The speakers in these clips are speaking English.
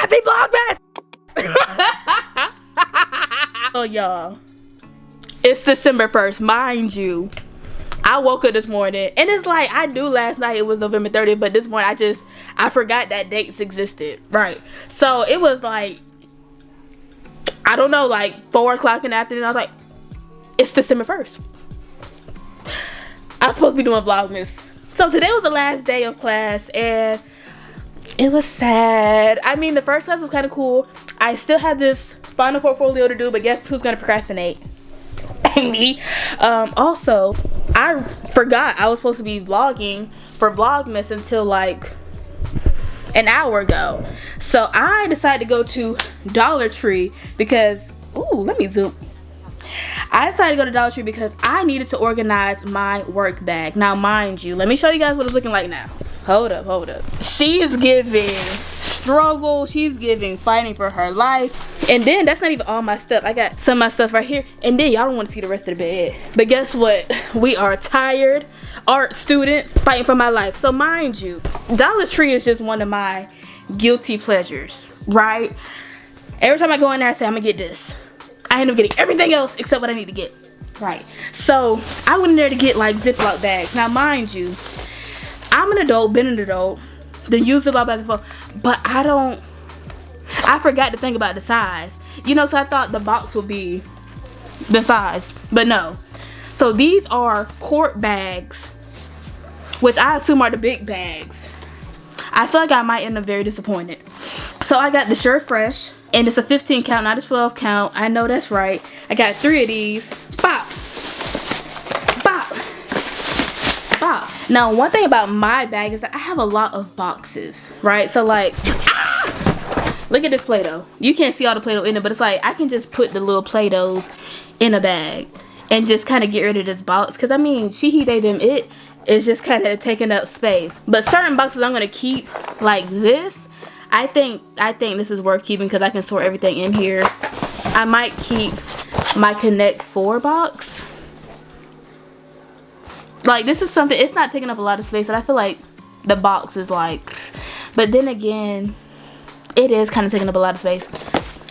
Happy Vlogmas! Oh, y'all. It's December 1st, mind you. I woke up this morning, and it's like, I knew last night it was November 30th, but this morning I forgot that dates existed, right? So it was like, I don't know, like 4 o'clock in the afternoon. I was like, it's December 1st. I was supposed to be doing Vlogmas. So today was the last day of class, and it was sad. I mean, the first class was kind of cool. I still have this final portfolio to do, but guess who's gonna procrastinate? Me. Also, I forgot I was supposed to be vlogging for Vlogmas until like an hour ago. So I decided to go to Dollar Tree because, ooh, let me zoom. I decided to go to Dollar Tree because I needed to organize my work bag. Now, mind you, let me show you guys what it's looking like now. Hold up. She's giving struggle. She's giving fighting for her life. And then that's not even all my stuff. I got some of my stuff right here. And then y'all don't want to see the rest of the bed. But guess what? We are tired art students fighting for my life. So mind you, Dollar Tree is just one of my guilty pleasures, right? Every time I go in there, I say, I'm gonna get this. I end up getting everything else except what I need to get, right? So I went in there to get like Ziploc bags. Now mind you, I'm an adult, been an adult, then used Ziploc bags before, but I forgot to think about the size. You know, so I thought the box would be the size, but no. So these are quart bags, which I assume are the big bags. I feel like I might end up very disappointed. So I got the Sure Fresh, and it's a 15 count, not a 12 count. I know that's right. I got 3 of these. Bop. Bop. Bop. Now, one thing about my bag is that I have a lot of boxes, right? So like, look at this Play-Doh. You can't see all the Play-Doh in it, but it's like, I can just put the little Play-Dohs in a bag and just kind of get rid of this box. Because I mean, she, they, them, it is just kind of taking up space. But certain boxes I'm going to keep like this. I think this is worth keeping because I can sort everything in here. I might keep my Connect 4 box. Like, this is something, it's not taking up a lot of space, but I feel like the box is like, but then again, it is kind of taking up a lot of space.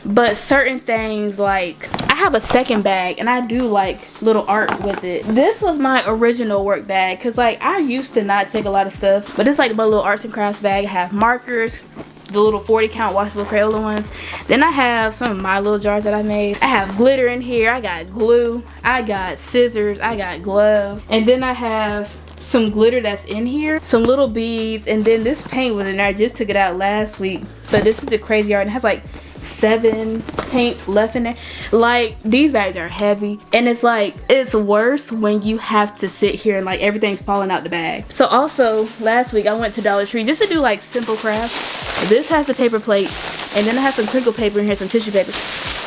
But certain things, like, I have a second bag and I do like little art with it. This was my original work bag because like I used to not take a lot of stuff, but it's like my little arts and crafts bag. I have markers, the little 40 count washable Crayola ones. Then I have some of my little jars that I made. I have glitter in here. I got glue. I got scissors. I got gloves. And then I have some glitter that's in here, some little beads, and then this paint was in there. I just took it out last week, but this is the crazy art. It has like 7 paints left in there. Like, these bags are heavy, and it's like, it's worse when you have to sit here and like everything's falling out the bag. So also last week I went to Dollar Tree just to do like simple crafts. This has the paper plate, and then I have some crinkle paper in here, some tissue paper.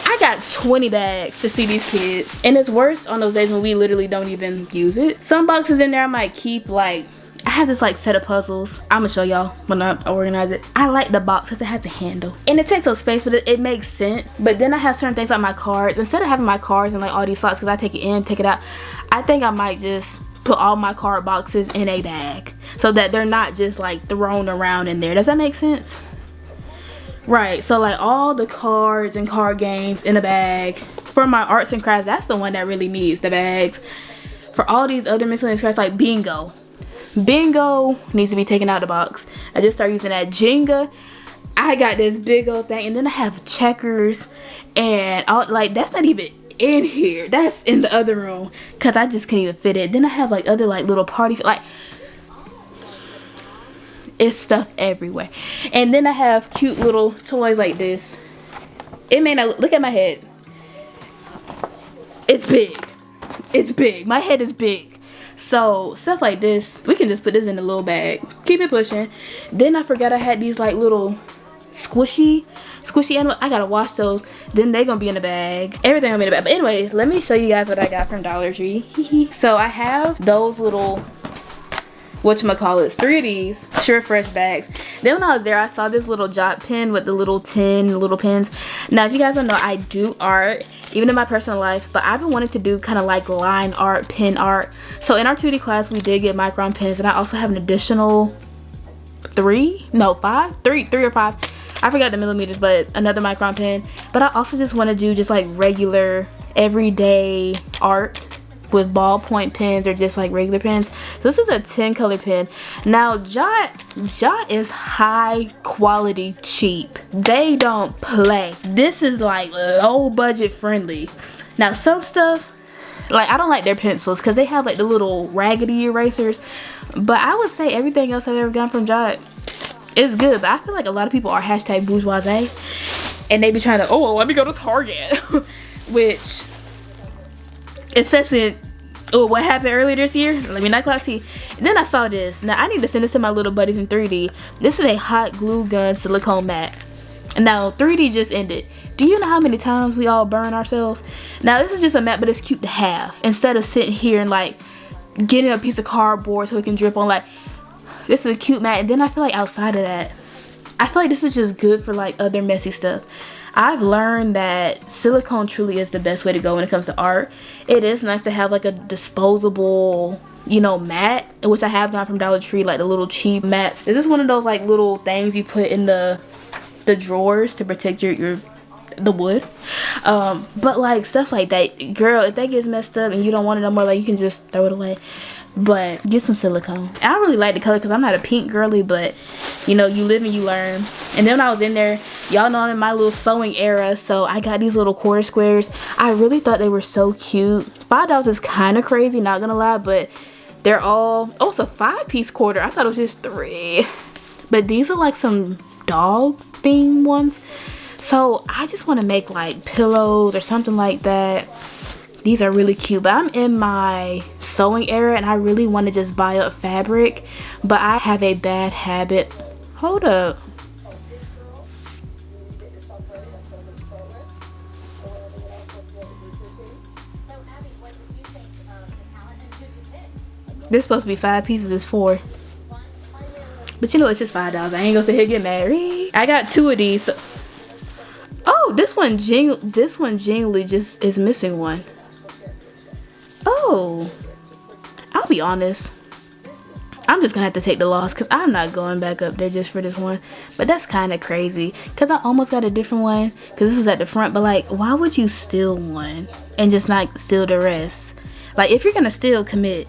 I got 20 bags to see these kids, and it's worse on those days when we literally don't even use it. Some boxes in there I might keep. Like, I have this like set of puzzles. I'm gonna show y'all when I organize it. I like the box because it has a handle, and it takes up space, but it makes sense. But then I have certain things like my cards. Instead of having my cards in like all these slots, because I take it in, take it out, I think I might just put all my card boxes in a bag so that they're not just like thrown around in there. Does that make sense? Right, so like all the cards and card games in a bag. For my arts and crafts, that's the one that really needs the bags. For all these other miscellaneous crafts, like bingo needs to be taken out of the box. I just started using that. Jenga, I got this big old thing, and then I have checkers, and all, like, that's not even in here, that's in the other room because I just can't even fit it. Then I have like other like little parties, like it's stuff everywhere. And then I have cute little toys like this. It may not look at my head. It's big. It's big. My head is big. So stuff like this, we can just put this in a little bag. Keep it pushing. Then I forgot I had these like little squishy animals. I gotta wash those. Then they gonna be in the bag. Everything gonna be in the bag. But anyways, let me show you guys what I got from Dollar Tree. So I have those little, whatchamacallits, 3 of these Sure Fresh bags. Then when I was there, I saw this little jot pen with the little 10 little pens. Now, if you guys don't know, I do art, even in my personal life, but I've been wanting to do kind of like line art, pen art. So in our 2D class, we did get micron pens, and I also have an additional 3 or 5 I forgot the millimeters, but another micron pen. But I also just want to do just like regular everyday art with ballpoint pens or just like regular pens. This is a 10 color pen. Now Jot is high quality cheap. They don't play. This is like low budget friendly. Now some stuff, like I don't like their pencils because they have like the little raggedy erasers, but I would say everything else I've ever gotten from Jot is good. But I feel like a lot of people are hashtag bourgeoisie and they be trying to, oh, let me go to Target. Which, especially what happened earlier this year, let me not clock tea. And then I saw this. Now I need to send this to my little buddies in 3D. This is a hot glue gun silicone mat. And now 3D just ended. Do you know how many times we all burn ourselves? Now this is just a mat, but it's cute to have. Instead of sitting here and like getting a piece of cardboard so it can drip on, like, this is a cute mat. And then I feel like outside of that, I feel like this is just good for like other messy stuff. I've learned that silicone truly is the best way to go when it comes to art. It is nice to have like a disposable, you know, mat, which I have gotten from Dollar Tree, like the little cheap mats. Is this one of those like little things you put in the drawers to protect the wood? But like stuff like that, girl, if that gets messed up and you don't want it no more, like you can just throw it away. But get some silicone. I really like the color because I'm not a pink girly, but you know, you live and you learn. And then when I was in there, y'all know I'm in my little sewing era, so I got these little quarter squares. I really thought they were so cute. $5 is kind of crazy, not gonna lie, but they're all, oh, it's a 5-piece quarter. I thought it was just 3. But these are like some dog theme ones. So I just want to make like pillows or something like that. These are really cute, but I'm in my sewing era and I really want to just buy up fabric, but I have a bad habit. Hold up. This is supposed to be 5 pieces, it's 4. But you know, it's just $5. I ain't gonna sit here and get married. I got 2 of these. So oh, this one genuinely just is missing one. Oh, I'll be honest, I'm just gonna have to take the loss because I'm not going back up there just for this one. But that's kind of crazy because I almost got a different one because this was at the front. But like, why would you steal one and just not steal the rest? Like, if you're gonna steal, commit.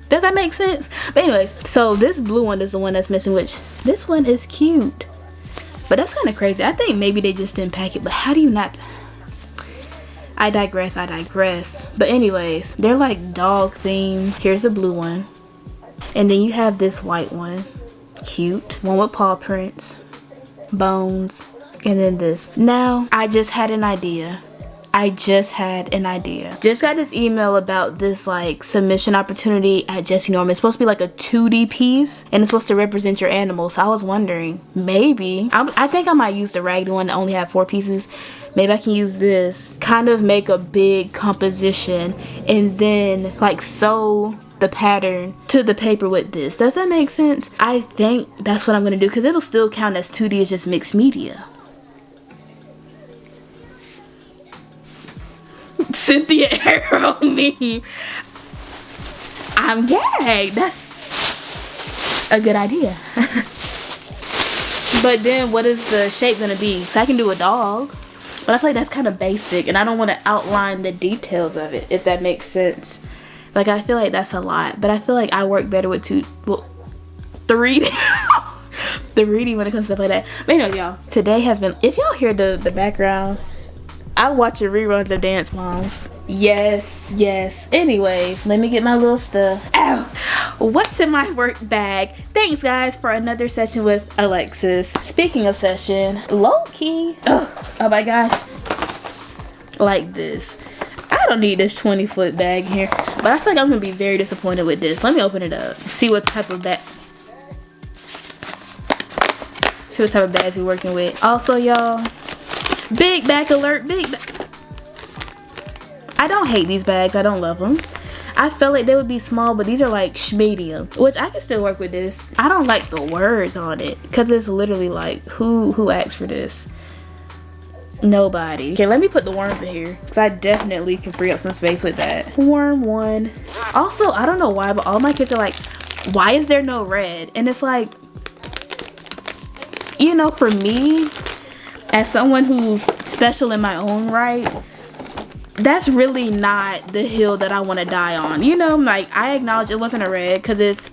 Does that make sense? But anyways, so this blue one is the one that's missing, which this one is cute. But that's kind of crazy. I think maybe they just didn't pack it, but how do you not? I digress. But anyways, they're like dog themed. Here's the blue one. And then you have this white one. Cute. One with paw prints, bones, and then this. Now, I just had an idea. Just got this email about this like submission opportunity at Jesse Norman. It's supposed to be like a 2D piece and it's supposed to represent your animal. So I was wondering, maybe I think I might use the raggedy one that only have 4 pieces. Maybe I can use this, kind of make a big composition and then like sew the pattern to the paper with this. Does that make sense? I think that's what I'm gonna do because it'll still count as 2D, it's just mixed media. Cynthia Arrow me. I'm gay. That's a good idea. But then what is the shape gonna be? So I can do a dog, but I feel like that's kind of basic and I don't want to outline the details of it, if that makes sense. Like, I feel like that's a lot, but I feel like I work better with 3D. 3D when it comes to stuff like that. But anyway, y'all, today has been, if y'all hear the background, I watch your reruns of Dance Moms. Yes. Anyways, let me get my little stuff. Ow. What's in my work bag? Thanks, guys, for another session with Alexis. Speaking of session, low-key. Oh my gosh. Like this. I don't need this 20-foot bag here. But I feel like I'm going to be very disappointed with this. Let me open it up. See what type of bag. See what type of bags we're working with. Also, y'all, big bag alert. I don't hate these bags. I don't love them. I felt like they would be small, but these are like medium, which I can still work with this. I don't like the words on it because it's literally like, who asked for this? Nobody. Okay, let me put the worms in here because I definitely can free up some space with that. Worm 1. Also, I don't know why, but all my kids are like, why is there no red? And it's like, you know, for me, as someone who's special in my own right, that's really not the hill that I want to die on. You know, like, I acknowledge it wasn't a red because it's,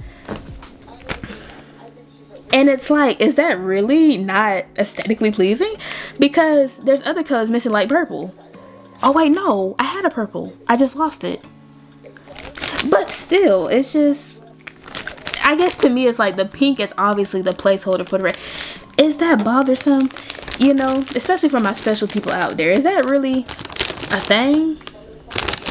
and it's like, is that really not aesthetically pleasing? Because there's other colors missing, like purple. Oh wait, no, I had a purple. I just lost it. But still, it's just, I guess to me it's like the pink is obviously the placeholder for the red. Is that bothersome? You know, especially for my special people out there. Is that really a thing?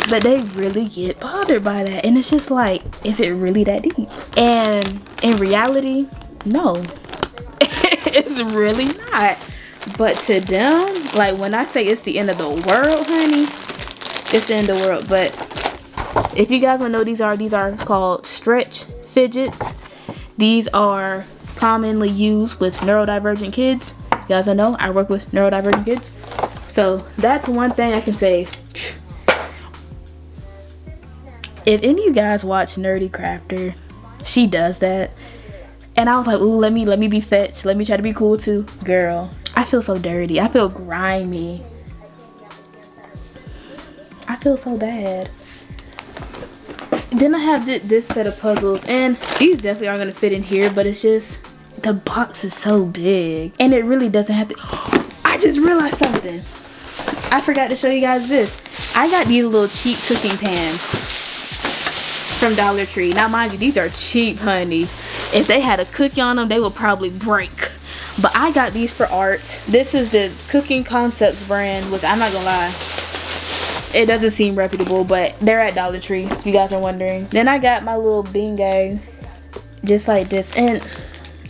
But they really get bothered by that. And it's just like, is it really that deep? And in reality, no. It's really not. But to them, like when I say it's the end of the world, honey, it's the end of the world. But if you guys want to know, these are called stretch fidgets. These are commonly used with neurodivergent kids. You guys don't know, I work with neurodivergent kids. So that's one thing I can say. If any of you guys watch Nerdy Crafter, she does that. And I was like, ooh, let me be fetch. Let me try to be cool too. Girl, I feel so dirty. I feel grimy. I feel so bad. Then I have this set of puzzles, and these definitely aren't gonna fit in here, but it's just, the box is so big and it really doesn't have to. I just realized something. I forgot to show you guys this. I got these little cheap cooking pans from Dollar Tree. Now mind you, these are cheap, honey. If they had a cookie on them, they would probably break. But I got these for art. This is the Cooking Concepts brand, which I'm not gonna lie, it doesn't seem reputable, but they're at Dollar Tree, if you guys are wondering. Then I got my little bean bag, just like this. And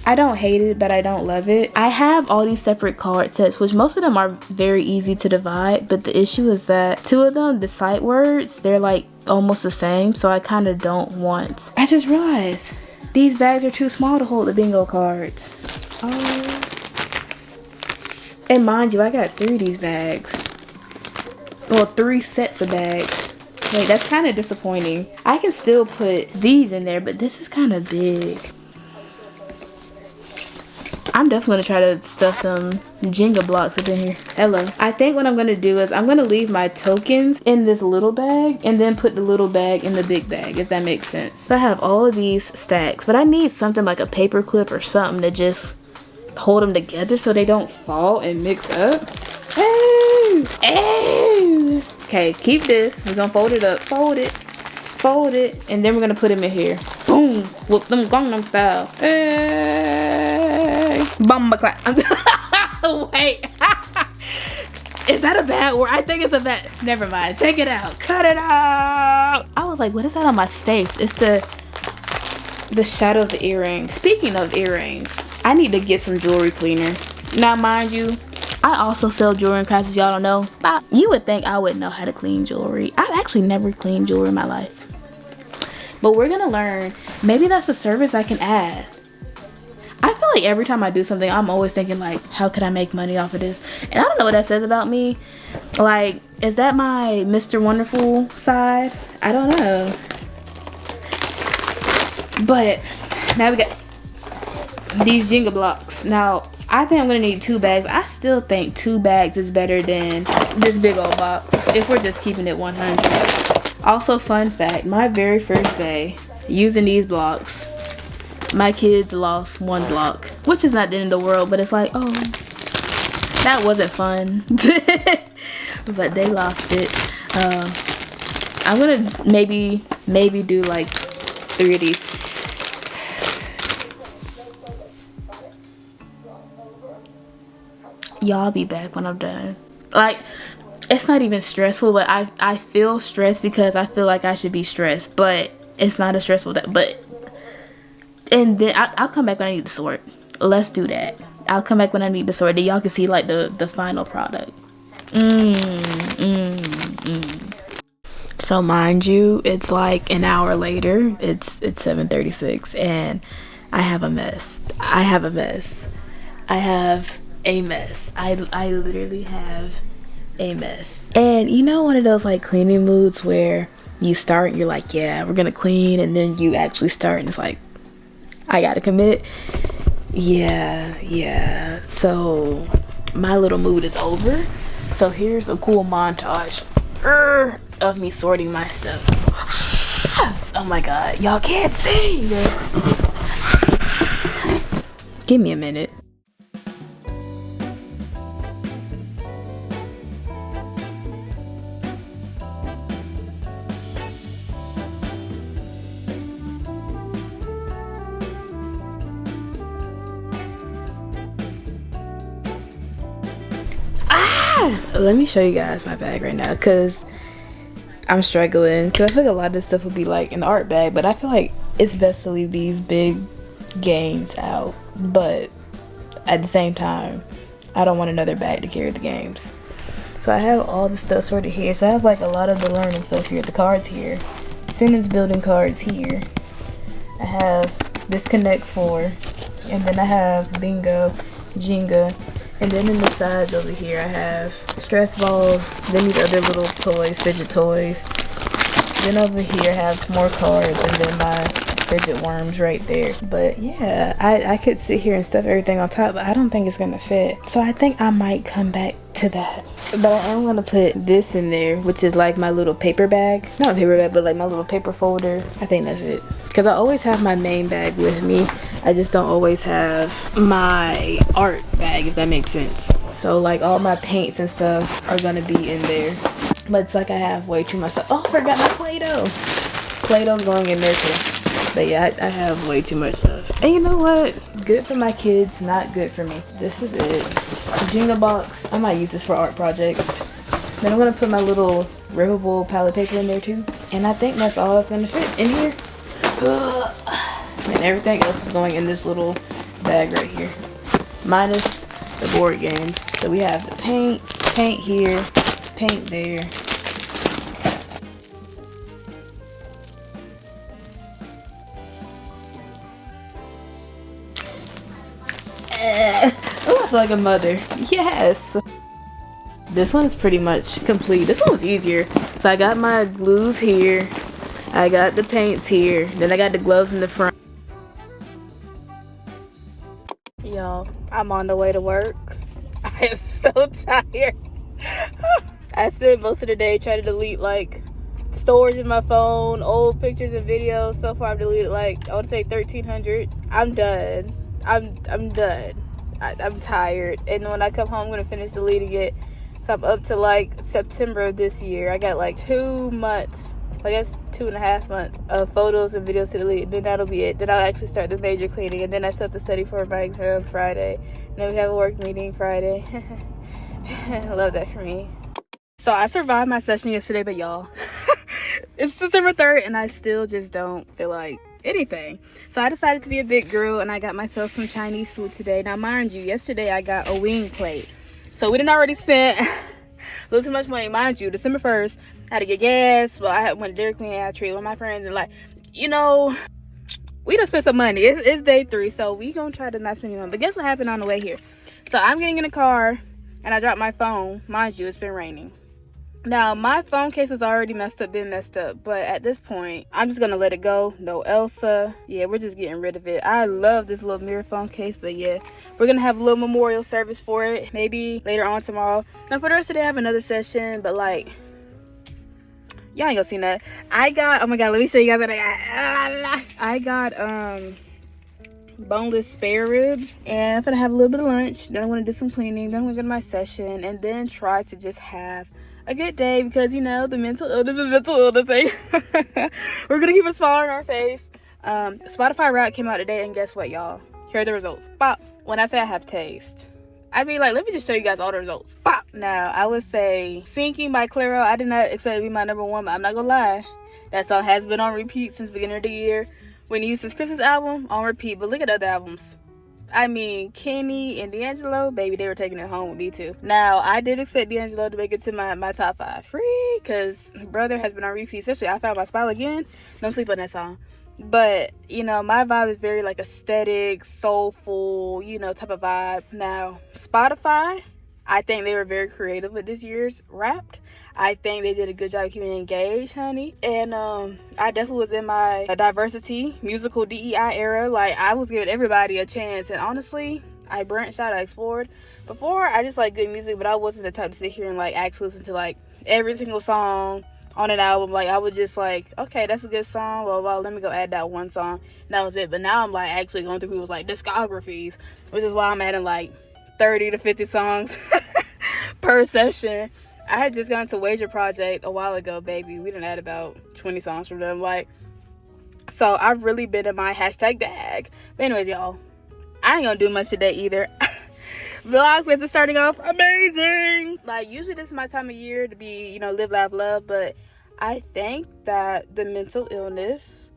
I don't hate it, but I don't love it. I have all these separate card sets, which most of them are very easy to divide. But the issue is that two of them, the sight words, they're like almost the same. So I kind of don't want. I just realized these bags are too small to hold the bingo cards. Oh. And mind you, I got 3 of these bags. Well, 3 sets of bags. Wait, that's kind of disappointing. I can still put these in there, but this is kind of big. I'm definitely gonna try to stuff them Jenga blocks up in here. Hello. I think what I'm gonna do is I'm gonna leave my tokens in this little bag and then put the little bag in the big bag, if that makes sense. So I have all of these stacks, but I need something like a paper clip or something to just hold them together so they don't fall and mix up. Hey! Hey! Okay, keep this. We're gonna fold it up. Fold it, and then we're gonna put them in here. Boom! Whoop them Gangnam style. Hey! Bumba clap. Wait. Is that a bad word? I think it's a bad. Never mind. Take it out. Cut it out. I was like, what is that on my face? It's the shadow of the earring. Speaking of earrings, I need to get some jewelry cleaner. Now, mind you, I also sell jewelry and crafts, if y'all don't know. You would think I would know how to clean jewelry. I've actually never cleaned jewelry in my life. But we're gonna learn. Maybe that's a service I can add. I feel like every time I do something, I'm always thinking like, how could I make money off of this? And I don't know what that says about me. Like, is that my Mr. Wonderful side? I don't know. But now we got these Jenga blocks. Now, I think I'm gonna need 2 bags. I still think 2 bags is better than this big old box, if we're just keeping it 100. Also, fun fact, my very first day using these blocks, my kids lost 1 block, which is not the end of the world, but it's like, oh, that wasn't fun. But they lost it. I'm gonna maybe do like 3 of these. Y'all be back when I'm done. Like, it's not even stressful, but I feel stressed because I feel like I should be stressed, but it's not a stressful that. But and then I'll come back when I need to sort. Let's do that. I'll come back when I need to sort. Then y'all can see like the final product. So mind you, it's like an hour later. It's 7:36, and I have a mess. I have a mess. I literally have a mess. And you know, one of those like cleaning moods where you start and you're like, yeah, we're gonna clean, and then you actually start and it's like, I gotta commit. Yeah, So my little mood is over. So here's a cool montage of me sorting my stuff. Oh my god, y'all can't see. Give me a minute. Let me show you guys my bag right now, because I'm struggling, because I feel like a lot of this stuff would be like in the art bag, but I feel like it's best to leave these big games out, but at the same time I don't want another bag to carry the games. So I have all the stuff sorted here. So I have like a lot of the learning stuff here, the cards here, sentence building cards here, I have this Connect 4, and then I have Bingo, Jenga. And then in the sides over here, I have stress balls, then these other little toys, fidget toys. Then over here, I have more cards, and then my fidget worms right there. But yeah, I could sit here and stuff everything on top, but I don't think it's gonna fit. So I think I might come back to that. But I am gonna put this in there, which is like my little paper bag. Not a paper bag, but like my little paper folder. I think that's it. Because I always have my main bag with me. I just don't always have my art bag, if that makes sense. So like all my paints and stuff are gonna be in there. But it's like I have way too much stuff. Oh, I forgot my Play-Doh. Play-Doh's going in there too. But yeah, I have way too much stuff. And you know what? Good for my kids, not good for me. This is it. Jenga box. I might use this for art project. Then I'm gonna put my little rippable palette paper in there too. And I think that's all that's gonna fit in here. And everything else is going in this little bag right here, minus the board games. So we have the paint here, paint there. Oh, I feel like a mother. Yes. This one is pretty much complete. This one was easier. So I got my glues here, I got the paints here, then I got the gloves in the front. Y'all, I'm on the way to work. I am so tired. I spent most of the day trying to delete like storage in my phone, old pictures and videos. So far I've deleted like, I would say 1,300. I'm done. I'm done. I'm tired. And when I come home, I'm gonna finish deleting it. So I'm up to like September of this year. I got like 2 months, I guess 2.5 months of photos and videos to delete. Then that'll be it. Then I'll actually start the major cleaning, and then I still have to study for my exam Friday, and then we have a work meeting Friday. I love that for me. So I survived my session yesterday, but y'all, it's December 3rd and I still just don't feel like anything. So I decided to be a big girl and I got myself some Chinese food today. Now mind you, yesterday I got a wing plate, so we didn't already spent a little too much money. Mind you, December 1st I had to get gas. Well, I went to Dairy Queen, I treated with my friends, and like, you know, we done spent some money. It's day 3, so we gonna try to not spend any money. But guess what happened on the way here? So I'm getting in the car and I dropped my phone. Mind you, it's been raining. Now my phone case was already messed up, but at this point I'm just gonna let it go. No Elsa. Yeah, we're just getting rid of it. I love this little mirror phone case, but yeah, we're gonna have a little memorial service for it maybe later on tomorrow. Now for the rest of the day I have another session, but like, y'all ain't gonna see that. I got, oh my god, let me show you guys what I got boneless spare ribs, and I'm gonna have a little bit of lunch, then I'm gonna do some cleaning, then I'm gonna go to my session, and then try to just have a good day, because you know the mental illness is mental illness thing. We're gonna keep a smile on our face. Spotify Rap came out today, and guess what, y'all? Here are the results. Pop. When I say I have taste, I mean, like, let me just show you guys all the results. Pop. Now I would say Sinking by Clairo. I did not expect it to be my #1, but I'm not gonna lie, that song has been on repeat since the beginning of the year. When you use this Christmas album on repeat, but look at other albums. I mean, Kenny and D'Angelo, baby, they were taking it home with me too. Now, I did expect D'Angelo to make it to my top 5. Free, because Brother has been on repeat, especially I Found My Smile Again. Don't sleep on that song. But, you know, my vibe is very, like, aesthetic, soulful, you know, type of vibe. Now, Spotify, I think they were very creative with this year's Wrapped. I think they did a good job of keeping it engaged, honey. And I definitely was in my diversity, musical DEI era. Like, I was giving everybody a chance. And honestly, I branched out, I explored. Before, I just like good music, but I wasn't the type to sit here and like actually listen to like every single song on an album. Like I was just like, okay, that's a good song, well, let me go add that one song, and that was it. But now I'm like actually going through people's like discographies, which is why I'm adding like 30 to 50 songs per session. I had just gone to Wager Project a while ago, baby. We done add about 20 songs from them. Like, so I've really been in my hashtag bag. But anyways, y'all, I ain't gonna do much today either. Vlogmas is starting off amazing. Like, usually this is my time of year to be, you know, live, laugh, love. But I think that the mental illness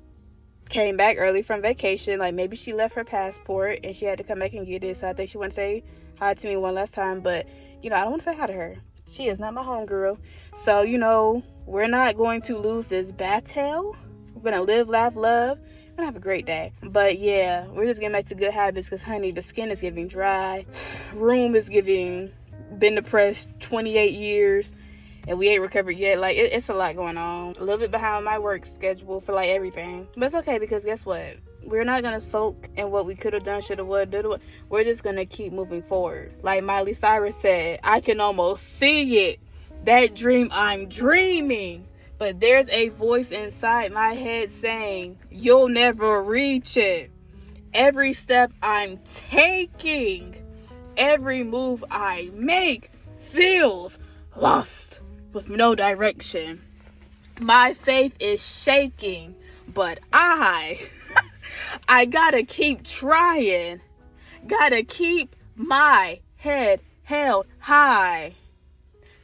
came back early from vacation. Like, maybe she left her passport and she had to come back and get it. So I think she wanted to say hi to me one last time. But, you know, I don't want to say hi to her. She is not my homegirl. So, you know, we're not going to lose this battle. We're going to live, laugh, love. We're going to have a great day. But, yeah, we're just getting back to good habits because, honey, the skin is getting dry. Room is been depressed 28 years. And we ain't recovered yet. Like, it's a lot going on. A little bit behind my work schedule for, like, everything. But it's okay because guess what? We're not going to sulk in what we could have done, should have, would, did. We're just going to keep moving forward. Like Miley Cyrus said, I can almost see it. That dream I'm dreaming. But there's a voice inside my head saying, you'll never reach it. Every step I'm taking, every move I make feels lost with no direction. My faith is shaking, but I gotta keep trying. Gotta keep my head held high.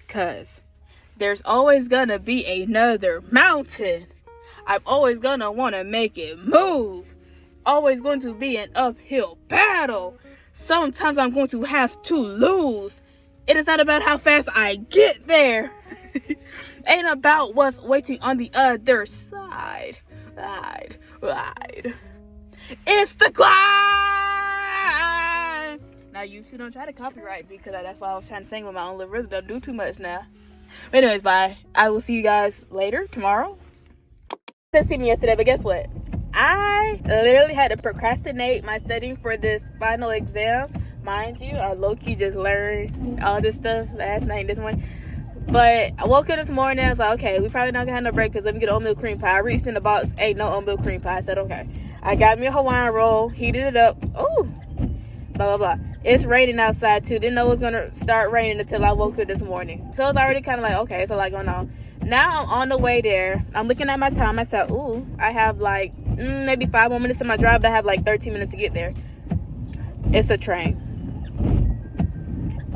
'Cause there's always gonna be another mountain. I'm always gonna wanna make it move. Always going to be an uphill battle. Sometimes I'm going to have to lose. It is not about how fast I get there. Ain't about what's waiting on the other side. It's the climb. Now you two don't try to copyright me because that's why I was trying to sing with my own little rhythm. Don't do too much now. But anyways, bye. I will see you guys later, tomorrow. Didn't see me yesterday, but guess what? I literally had to procrastinate my studying for this final exam. Mind you, I low-key just learned all this stuff last night and this morning. But I woke up this morning, I was like, okay, we probably not gonna have no break because let me get an oatmeal cream pie. I reached in the box, ain't no oatmeal cream pie. I said, okay. I got me a Hawaiian roll, heated it up. Ooh, blah, blah, blah. It's raining outside too. Didn't know it was gonna start raining until I woke up this morning. So it's already kind of like, okay, it's a lot going on. Now I'm on the way there. I'm looking at my time. I said, ooh, I have like maybe 5 more minutes in my drive, but I have like 13 minutes to get there. It's a train.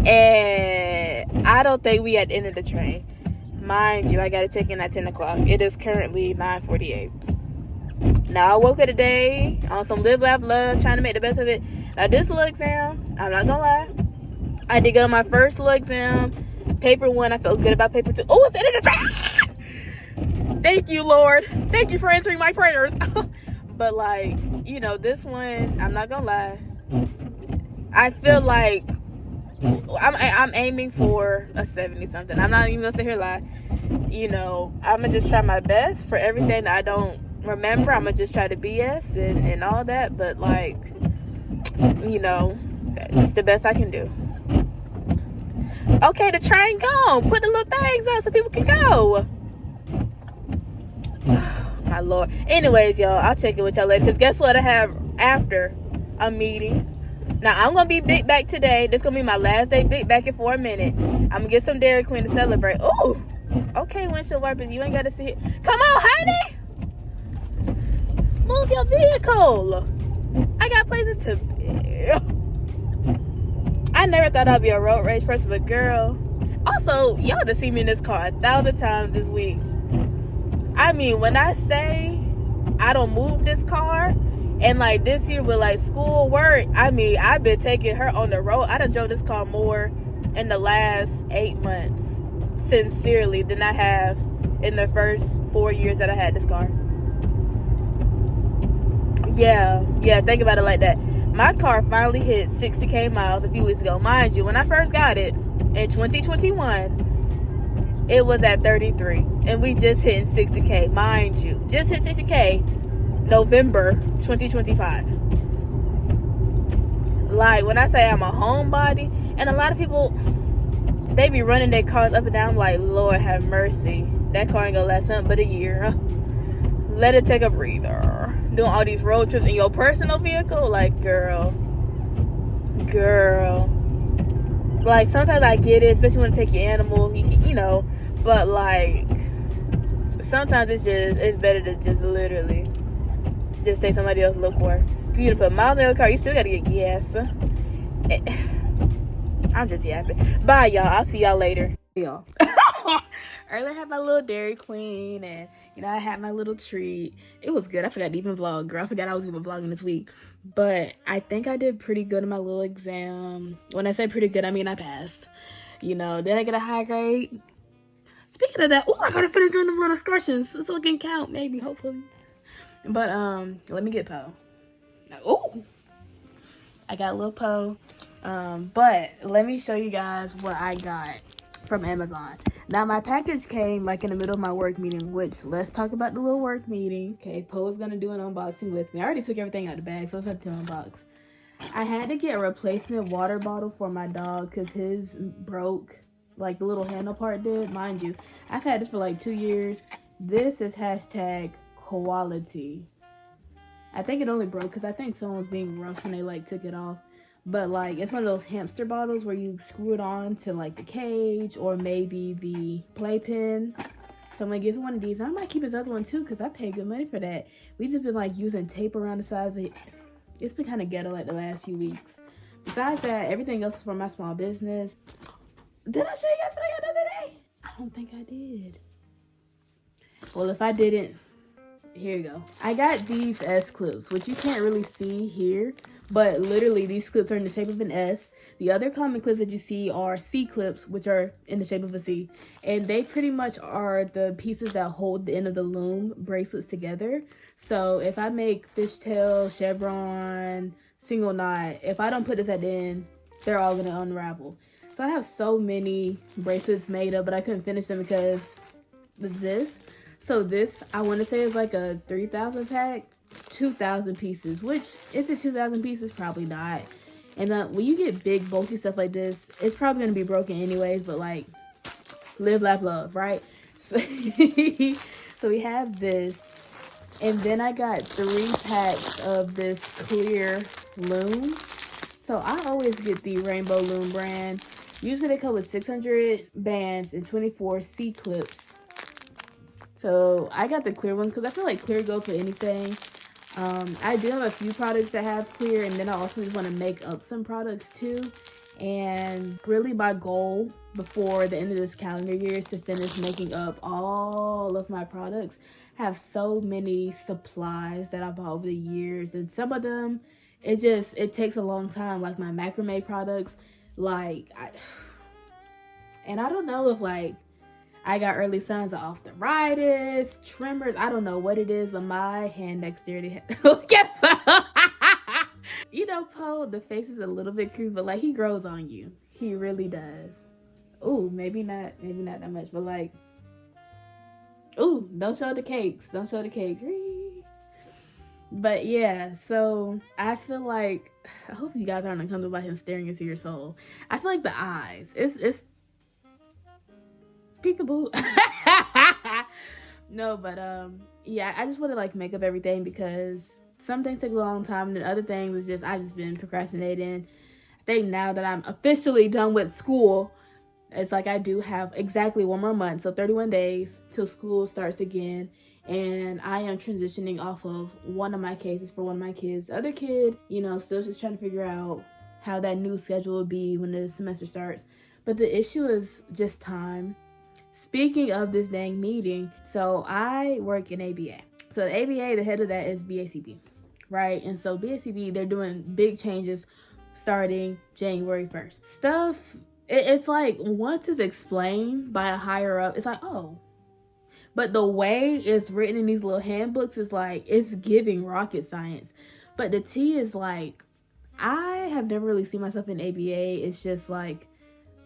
And I don't think we at the end of the train. Mind you, I got to check in at 10 o'clock. It is currently 9:48. Now, I woke up today on some live, laugh, love, trying to make the best of it. Now, this little exam, I'm not going to lie. I did good on my first little exam. Paper 1, I felt good about paper 2. Oh, it's the end of the train! Thank you, Lord. Thank you for answering my prayers. But, like, you know, this one, I'm not going to lie. I feel like I'm aiming for a 70-something. I'm not even going to sit here lie. You know, I'm going to just try my best for everything that I don't remember. I'm going to just try to BS and all that. But, like, you know, it's the best I can do. Okay, the train gone. Put the little things on so people can go. My Lord. Anyways, y'all, I'll check it with y'all later. Because guess what I have after a meeting? Now, I'm going to be big back today. This going to be my last day big backing for a minute. I'm going to get some Dairy Queen to celebrate. Oh, okay, windshield wipers. You ain't got to see it. Come on, honey. Move your vehicle. I got places to be. I never thought I'd be a road rage person, but girl. Also, y'all have seen me in this car 1,000 times this week. I mean, when I say I don't move this car, and like this year with like school work, I mean, I've been taking her on the road. I done drove this car more in the last 8 months, sincerely, than I have in the first 4 years that I had this car. Yeah, think about it like that. My car finally hit 60K miles a few weeks ago. Mind you, when I first got it in 2021, it was at 33. And we just hit 60K, mind you. Just hit 60K November 2025. Like, when I say I'm a homebody, and a lot of people, they be running their cars up and down. I'm like, Lord have mercy. That car ain't gonna last nothing but a year. Let it take a breather. Doing all these road trips in your personal vehicle, like, girl. Like, sometimes I get it, especially when you take your animal, you know, but like, sometimes it's better to just literally just say somebody else look for. You to put miles in your car, you still gotta get gas. I'm just yapping. Bye, y'all. I'll see y'all later. Y'all. Earlier I had my little Dairy Queen, and you know, I had my little treat. It was good. I forgot to even vlog, girl. I forgot I was even vlogging this week. But I think I did pretty good in my little exam. When I say pretty good, I mean I passed. You know, did I get a high grade? Speaking of that, I gotta finish doing them little excursions so it can count, maybe, hopefully. But let me get Poe. I got a little Poe. But let me show you guys what I got from Amazon. Now, my package came like in the middle of my work meeting, which, let's talk about the little work meeting. Okay, Poe is gonna do an unboxing with me. I already took everything out of the bag, so it's not to unbox. I had to get a replacement water bottle for my dog because his broke, like the little handle part did. Mind you, I've had this for like 2 years. This is hashtag quality. I think it only broke because I think someone was being rough when they like took it off. But like, it's one of those hamster bottles where you screw it on to like the cage or maybe the playpen. So I'm gonna give him one of these. I might keep his other one too because I paid good money for that. We just been like using tape around the sides of it. It's been kind of ghetto like the last few weeks. Besides that, everything else is for my small business. Did I show you guys what I got the other day? I don't think I did. Well, if I didn't, here you go. I got these S clips, which you can't really see here, but literally these clips are in the shape of an S. The other common clips that you see are C clips, which are in the shape of a C. And they pretty much are the pieces that hold the end of the loom bracelets together. So if I make fishtail, chevron, single knot, if I don't put this at the end, they're all gonna unravel. So I have so many bracelets made up, but I couldn't finish them because of this. So this, I want to say, is like a 3,000 pack, 2,000 pieces, which is it 2,000 pieces? Probably not. And when you get big, bulky stuff like this, it's probably going to be broken anyways, but like, live, laugh, love, right? So, so we have this. And then I got 3 packs of this clear loom. So I always get the Rainbow Loom brand. Usually they come with 600 bands and 24 C clips. So I got the clear one because I feel like clear goes with anything. I do have a few products that have clear, and then I also just want to make up some products too. And really my goal before the end of this calendar year is to finish making up all of my products. I have so many supplies that I bought over the years, and some of them, it takes a long time. Like my macrame products, and I don't know if like, I got early signs of arthritis, tremors. I don't know what it is, but my hand dexterity. Look at Poe. You know, Poe, the face is a little bit creepy, but like he grows on you. He really does. Ooh, maybe not that much, but like, ooh, don't show the cakes. Don't show the cakes. But yeah, so I feel like, I hope you guys aren't uncomfortable about him staring into your soul. I feel like the eyes, it's peekaboo. No, but yeah, I just want to like make up everything because some things take a long time, and then other things is just I've just been procrastinating. I think now that I'm officially done with school, it's like I do have exactly 1 more month, so 31 days till school starts again, and I am transitioning off of one of my cases for one of my kids. The other kid, you know, still just trying to figure out how that new schedule will be when the semester starts. But the issue is just time. Speaking of this dang meeting, so I work in ABA. So the ABA, the head of that is BACB, right? And so BACB, they're doing big changes starting January 1st. It's like once it's explained by a higher up, it's like, oh. But the way it's written in these little handbooks is like, it's giving rocket science. But the T is like, I have never really seen myself in ABA. It's just like,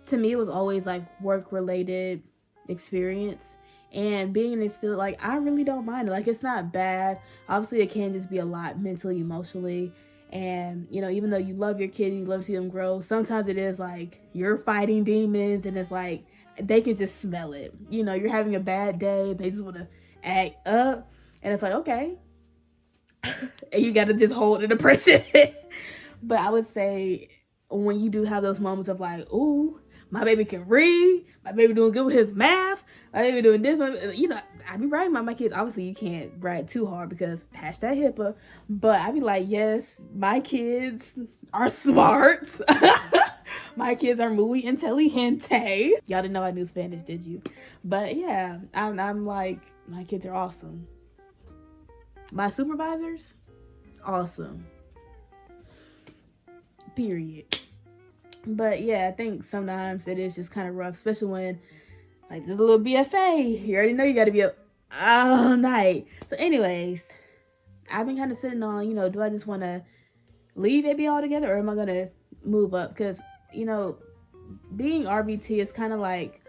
to me, it was always like work-related experience, and being in this field, like, I really don't mind it. Like, it's not bad. Obviously it can just be a lot mentally, emotionally, And, you know, even though you love your kids, you love to see them grow, sometimes it is like you're fighting demons, and it's like they can just smell it. You know, you're having a bad day, they just want to act up, and it's like, okay. And you got to just hold the depression. But I would say when you do have those moments of like, ooh, my baby can read, my baby doing good with his math, my baby doing this, you know, I be bragging about my kids. Obviously, you can't brag too hard because hashtag HIPAA. But I be like, yes, my kids are smart. My kids are muy inteligente. Y'all didn't know I knew Spanish, did you? But yeah, I'm like, my kids are awesome. My supervisors, awesome. Period. But yeah, I think sometimes it is just kind of rough, especially when like this little BFA. You already know you got to be up all night. So anyways, I've been kind of sitting on, you know, do I just want to leave AB altogether, or am I going to move up? Because, you know, being RBT is kind of like,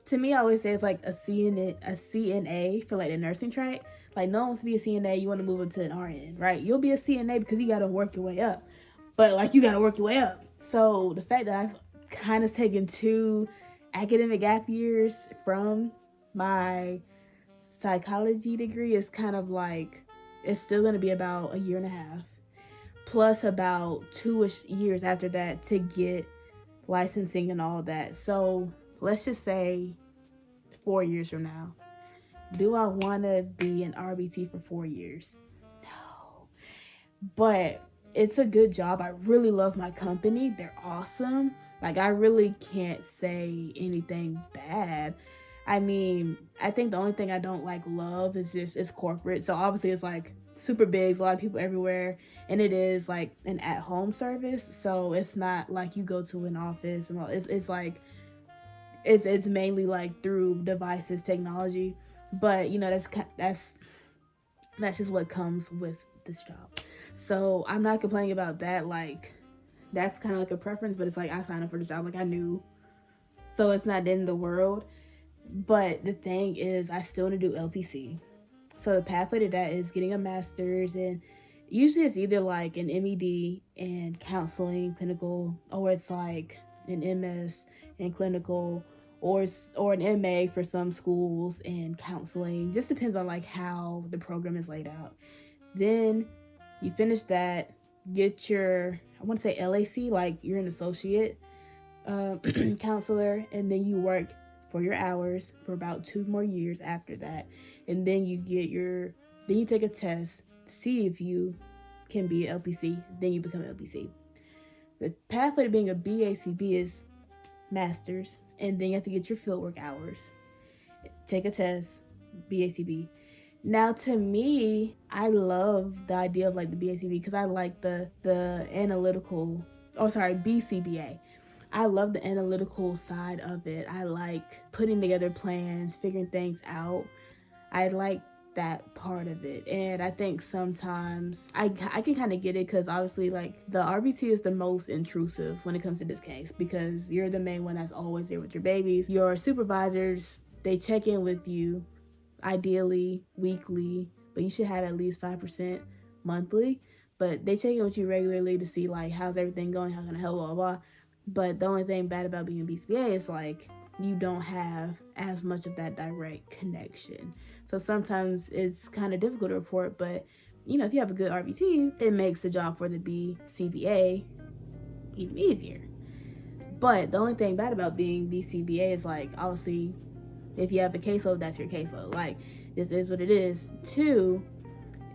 to me, I always say it's like a CNA for like the nursing track. Like, no one wants to be a CNA, you want to move up to an RN, right? You'll be a CNA because you got to work your way up. But like, you got to work your way up. So the fact that I've kind of taken 2 academic gap years from my psychology degree is kind of like, it's still going to be about 1.5 years, plus about 2-ish years after that to get licensing and all that. So let's just say 4 years from now. Do I want to be an RBT for 4 years? No. But it's a good job. I really love my company. They're awesome. Like, I really can't say anything bad. I mean, I think the only thing I don't love is it's corporate. So obviously it's like super big, there's a lot of people everywhere, and it is like an at-home service. So it's not like you go to an office and all. It's like it's mainly like through devices, technology. But you know, that's just what comes with this job. So I'm not complaining about that. Like, that's kind of like a preference, but it's like I signed up for the job, like I knew. So it's not the end of the world. But the thing is, I still want to do LPC. So the pathway to that is getting a master's, and usually it's either like an MED in counseling, clinical, or it's like an MS in clinical, or an MA for some schools in counseling. Just depends on like how the program is laid out. Then you finish that, get your, I want to say LAC, like you're an associate counselor, and then you work for your hours for about 2 more years after that. And then you get then you take a test to see if you can be an LPC. Then you become an LPC. The pathway to being a BACB is master's, and then you have to get your fieldwork hours. Take a test, BACB. Now, to me, I love the idea of like the BACB because I like the analytical, BCBA. I love the analytical side of it. I like putting together plans, figuring things out. I like that part of it. And I think sometimes I can kind of get it because obviously like the RBT is the most intrusive when it comes to this case because you're the main one that's always there with your babies. Your supervisors, they check in with you ideally weekly, but you should have at least 5% monthly. But they check in with you regularly to see like how's everything going, how can I help, blah, blah, blah. But the only thing bad about being a BCBA is like you don't have as much of that direct connection. So sometimes it's kind of difficult to report, but you know, if you have a good RBT, it makes the job for the BCBA even easier. But the only thing bad about being BCBA is like, obviously, if you have a caseload, that's your caseload. Like, this is what it is. 2,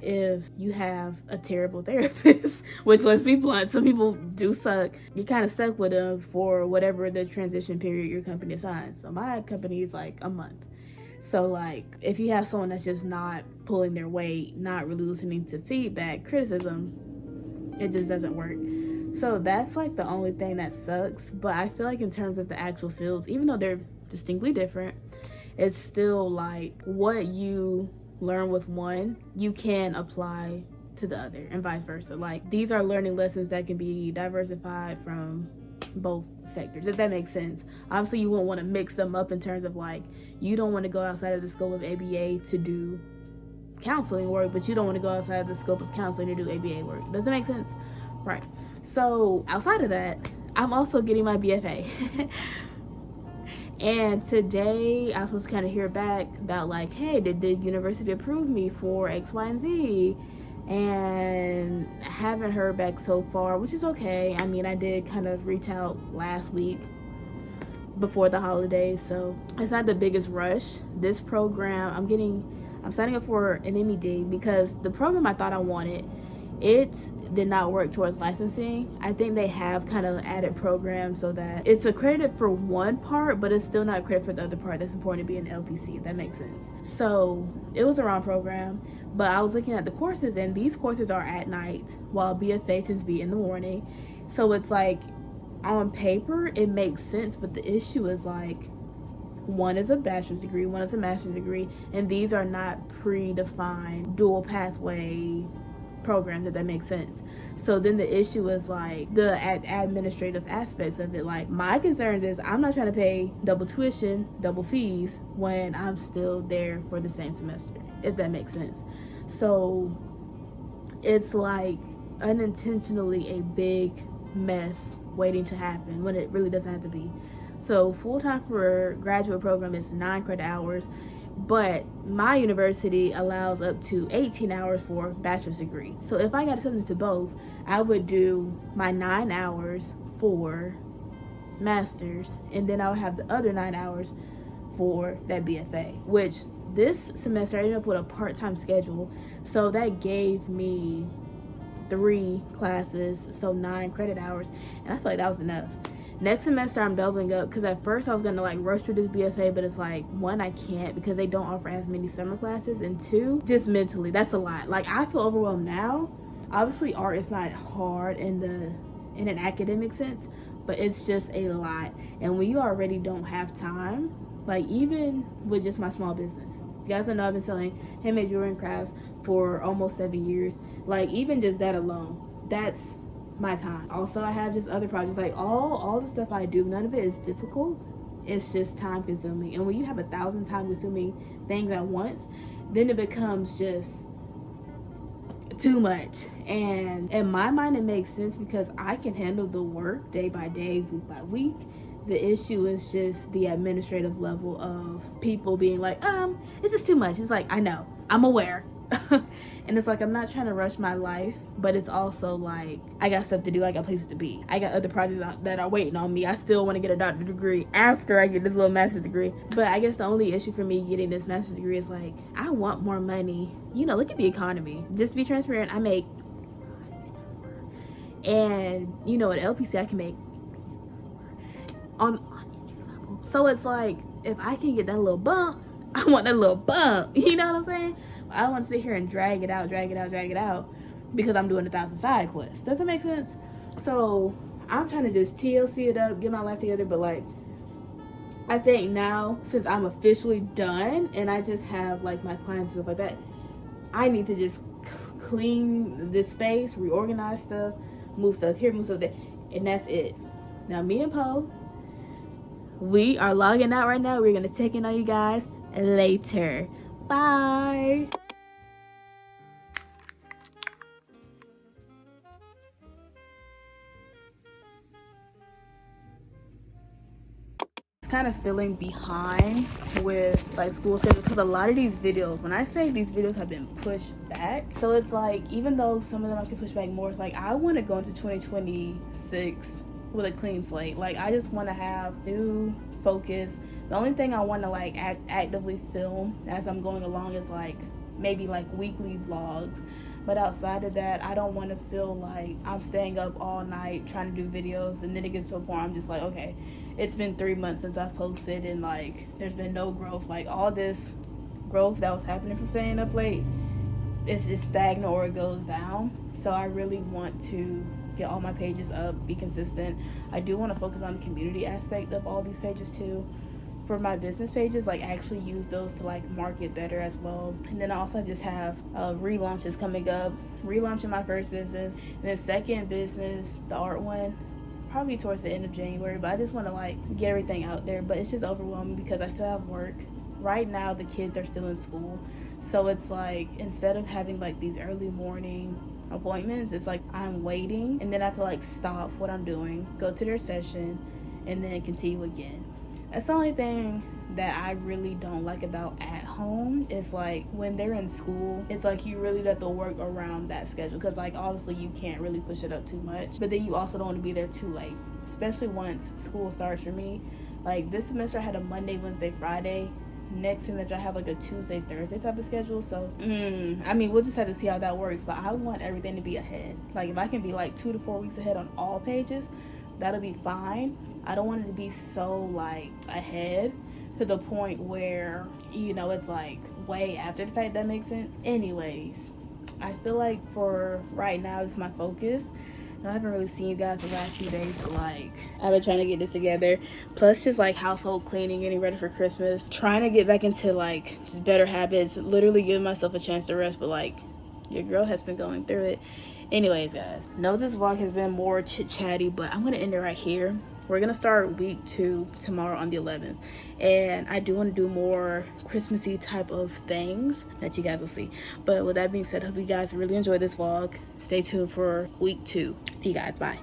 if you have a terrible therapist, which let's be blunt, some people do suck, you're kind of stuck with them for whatever the transition period your company assigns. So my company is like a month. So like, if you have someone that's just not pulling their weight, not really listening to feedback, criticism, it just doesn't work. So that's like the only thing that sucks. But I feel like in terms of the actual fields, even though they're distinctly different, it's still like what you learn with one, you can apply to the other and vice versa. Like, these are learning lessons that can be diversified from both sectors, if that makes sense. Obviously, you won't want to mix them up in terms of like, you don't want to go outside of the scope of ABA to do counseling work, but you don't want to go outside of the scope of counseling to do ABA work. Does it make sense? Right. So outside of that, I'm also getting my BFA. And today I was supposed to kind of hear back about like, hey, did the university approve me for X, Y, and Z? And I haven't heard back so far, which is okay. I mean, I did kind of reach out last week before the holidays, so it's not the biggest rush. This program, I'm signing up for an MED because the program I thought I wanted, it did not work towards licensing. I think they have kind of added programs so that it's accredited for one part, but it's still not accredited for the other part that's important to be an LPC, if that makes sense. So it was a wrong program, but I was looking at the courses, and these courses are at night while BFA tends to be in the morning. So it's like, on paper it makes sense, but the issue is like, one is a bachelor's degree, one is a master's degree, and these are not predefined dual pathway programs, if that makes sense. So then the issue is like the administrative aspects of it. Like, my concerns is I'm not trying to pay double tuition, double fees when I'm still there for the same semester, if that makes sense. So it's like unintentionally a big mess waiting to happen when it really doesn't have to be. So full-time for graduate program is 9 credit hours, but my university allows up to 18 hours for bachelor's degree. So if I got something to both, I would do my 9 hours for master's, and then I would have the other 9 hours for that BFA, which this semester I ended up with a part-time schedule, so that gave me 3 classes, so 9 credit hours, and I feel like that was enough. Next semester I'm doubling up, because at first I was gonna like rush through this BFA, but it's like, 1, I can't because they don't offer as many summer classes, and 2, just mentally that's a lot. Like, I feel overwhelmed now. Obviously art is not hard in an academic sense, but it's just a lot. And when you already don't have time, like even with just my small business, you guys don't know I've been selling handmade jewelry and crafts for almost 7 years. Like, even just that alone, that's my time. Also, I have just other projects, like all the stuff I do, none of it is difficult, it's just time consuming. And when you have 1,000 time consuming things at once, then it becomes just too much. And in my mind it makes sense because I can handle the work day by day, week by week. The issue is just the administrative level of people being like, it's just too much. It's like, I know, I'm aware. And it's like, I'm not trying to rush my life, but it's also like, I got stuff to do, I got places to be, I got other projects that are waiting on me. I still want to get a doctorate degree after I get this little master's degree. But I guess the only issue for me getting this master's degree is like, I want more money. You know, look at the economy. Just to be transparent, I make, and you know, at LPC I can make on level. So it's like, if I can get that little bump, I want that little bump. You know what I'm saying? I don't want to sit here and drag it out because I'm doing 1,000 side quests. Does it make sense? So I'm trying to just TLC it up, get my life together. But like, I think now, since I'm officially done and I just have like my clients and stuff like that, I need to just clean this space, reorganize stuff, move stuff here, move stuff there, and that's it. Now me and Poe, we are logging out right now. We're gonna check in on you guys later. Bye. Kind of feeling behind with like school schedule, because a lot of these videos, when I say these videos have been pushed back, so it's like, even though some of them I can push back more, it's like I want to go into 2026 with a clean slate. Like, I just want to have new focus. The only thing I want to like actively film as I'm going along is like maybe like weekly vlogs, but outside of that, I don't want to feel like I'm staying up all night trying to do videos, and then it gets to a point I'm just like, okay, it's been 3 months since I've posted and like there's been no growth. Like, all this growth that was happening from staying up late, it's just stagnant or it goes down. So I really want to get all my pages up, be consistent. I do want to focus on the community aspect of all these pages too. For my business pages, like actually use those to like market better as well. And then I also just have relaunches coming up, relaunching my first business, and then second business, the art one, probably towards the end of January. But I just want to like get everything out there, but it's just overwhelming because I still have work. Right now the kids are still in school, so it's like, instead of having like these early morning appointments, it's like I'm waiting and then I have to like stop what I'm doing, go to their session, and then continue again. That's the only thing that I really don't like about at home. Is like when they're in school, it's like you really have to work around that schedule, because like obviously you can't really push it up too much, but then you also don't want to be there too late, especially once school starts. For me, like this semester I had a Monday, Wednesday, Friday. Next semester I have like a Tuesday, Thursday type of schedule. So I mean, we'll just have to see how that works, but I want everything to be ahead. Like if I can be like 2 to 4 weeks ahead on all pages, that'll be fine. I don't want it to be so like ahead to the point where, you know, it's like way after the fact. That makes sense. Anyways, I feel like for right now, this is my focus. I haven't really seen you guys the last few days, but like I've been trying to get this together. Plus just like household cleaning, getting ready for Christmas, trying to get back into like just better habits, literally giving myself a chance to rest, but like your girl has been going through it. Anyways, guys, know this vlog has been more chit chatty, but I'm gonna end it right here. We're gonna start week 2 tomorrow on the 11th, and I do want to do more Christmassy type of things that you guys will see. But with that being said, I hope you guys really enjoyed this vlog. Stay tuned for week 2. See you guys. Bye.